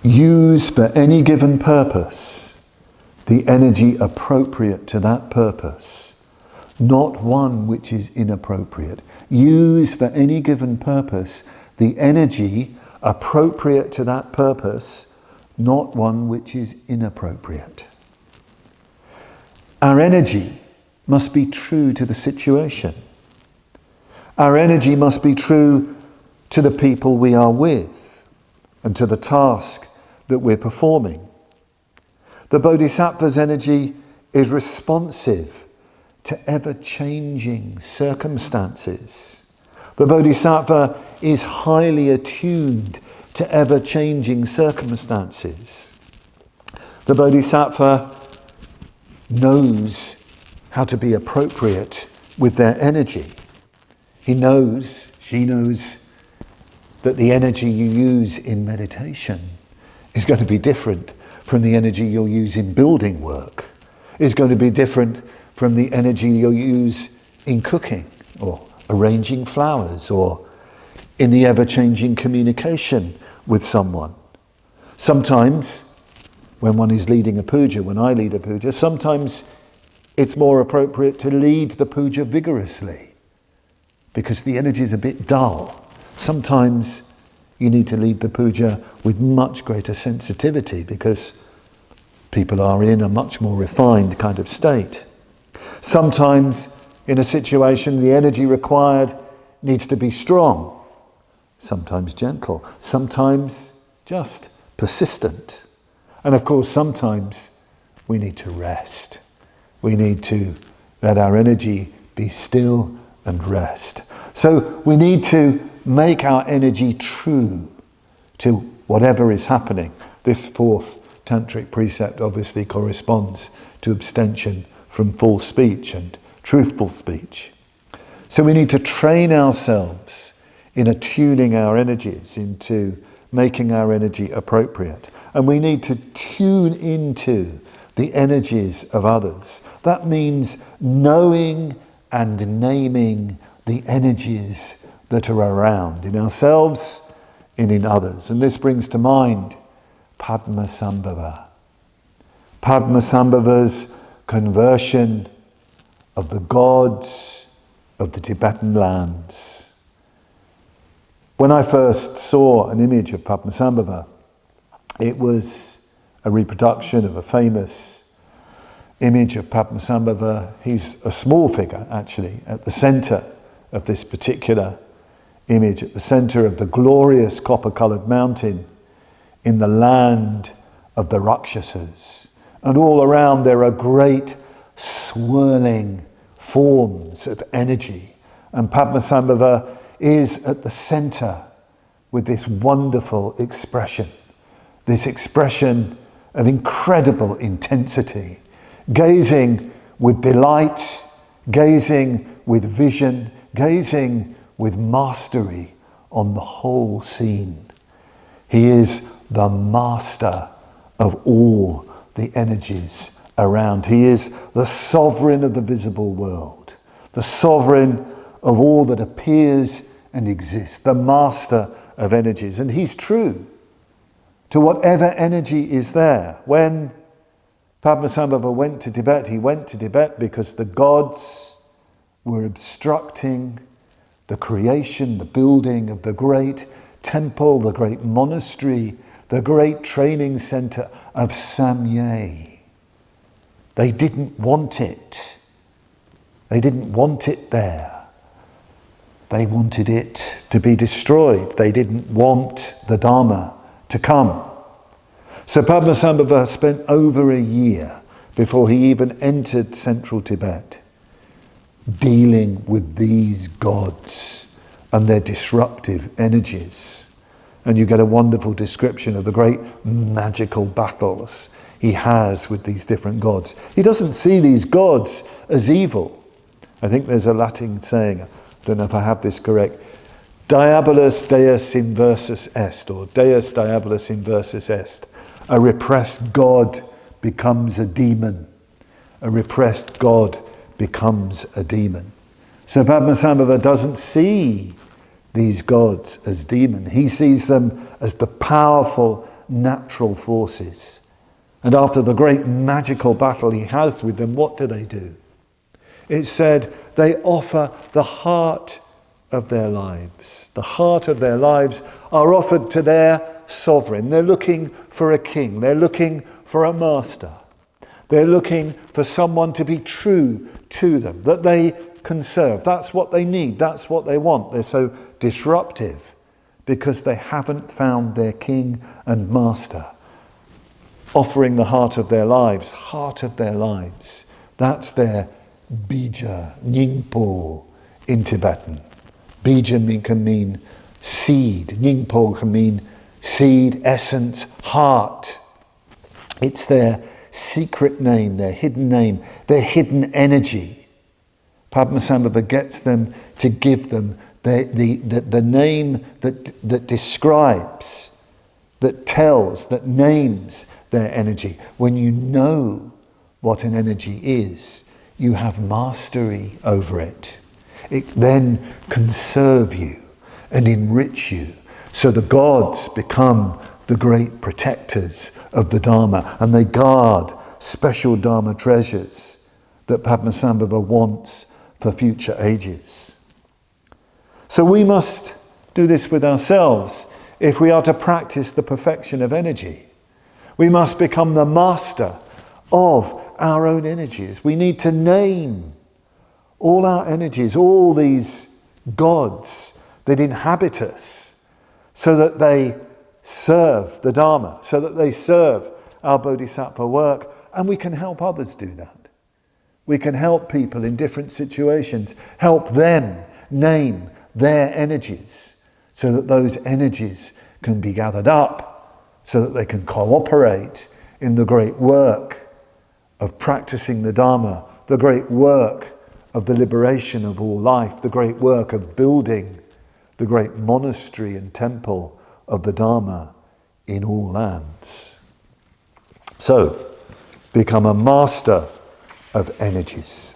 use for any given purpose the energy appropriate to that purpose, not one which is inappropriate. Use for any given purpose the energy appropriate to that purpose, not one which is inappropriate. Our energy must be true to the situation. Our energy must be true to the people we are with and to the task that we're performing. The Bodhisattva's energy is responsive to ever-changing circumstances. The Bodhisattva is highly attuned to ever-changing circumstances. The Bodhisattva knows how to be appropriate with their energy. She knows that the energy you use in meditation is going to be different from the energy you'll use in building work, is going to be different from the energy you'll use in cooking or arranging flowers or in the ever-changing communication with someone. Sometimes, when one is leading a puja, when I lead a puja, sometimes it's more appropriate to lead the puja vigorously because the energy is a bit dull. Sometimes you need to lead the puja with much greater sensitivity because people are in a much more refined kind of state. Sometimes in a situation the energy required needs to be strong, sometimes gentle, sometimes just persistent. And of course sometimes we need to rest. We need to let our energy be still and rest. So we need to make our energy true to whatever is happening. This fourth tantric precept obviously corresponds to abstention from false speech and truthful speech. So we need to train ourselves in attuning our energies, into making our energy appropriate. And we need to tune into the energies of others. That means knowing and naming the energies that are around in ourselves and in others. And this brings to mind Padmasambhava. Padmasambhava's conversion of the gods of the Tibetan lands. When I first saw an image of Padmasambhava, it was a reproduction of a famous image of Padmasambhava. He's a small figure, actually, at the center of this particular image, at the center of the glorious copper-colored mountain in the land of the Rakshasas. And all around there are great swirling forms of energy. And Padmasambhava is at the center with this wonderful expression, this expression of incredible intensity, gazing with delight, gazing with vision, gazing with mastery on the whole scene. He is the master of all the energies around. He is the sovereign of the visible world, the sovereign of all that appears and exists, the master of energies. And he's true to whatever energy is there. When Padmasambhava went to Tibet, he went to Tibet because the gods were obstructing the creation, the building of the great temple, the great monastery, the great training center of Samye. They didn't want it. They didn't want it there. They wanted it to be destroyed. They didn't want the Dharma to come. So Padmasambhava spent over a year before he even entered central Tibet dealing with these gods and their disruptive energies. And you get a wonderful description of the great magical battles he has with these different gods. He doesn't see these gods as evil. I think there's a Latin saying, I don't know if I have this correct, Diabolus Deus inversus est, or Deus Diabolus inversus est. A repressed God becomes a demon. A repressed God becomes a demon. So Padmasambhava doesn't see these gods as demon. He sees them as the powerful natural forces. And after the great magical battle he has with them, what do? It said they offer the heart of their lives. The heart of their lives are offered to their sovereign. They're looking for a king. They're looking for a master. They're looking for someone to be true to them, that they can serve. That's what they need. That's what they want. They're so disruptive because they haven't found their king and master. Offering the heart of their lives. That's their bija, nyingpo in Tibetan. Bija can mean seed. Nyingpo can mean seed, essence, heart. It's their secret name, their hidden energy. Padmasambhava gets them to give them the name that describes, that tells, that names their energy. When you know what an energy is, you have mastery over it. It then can serve you and enrich you. So the gods become the great protectors of the Dharma, and they guard special Dharma treasures that Padmasambhava wants for future ages. So we must do this with ourselves if we are to practice the perfection of energy. We must become the master of our own energies. We need to name all our energies, all these gods that inhabit us, so that they serve the Dharma, so that they serve our bodhisattva work, and we can help others do that. We can help people in different situations, help them name their energies, so that those energies can be gathered up, so that they can cooperate in the great work of practicing the Dharma, the great work of the liberation of all life, the great work of building the great monastery and temple of the Dharma in all lands. So, become a master of energies.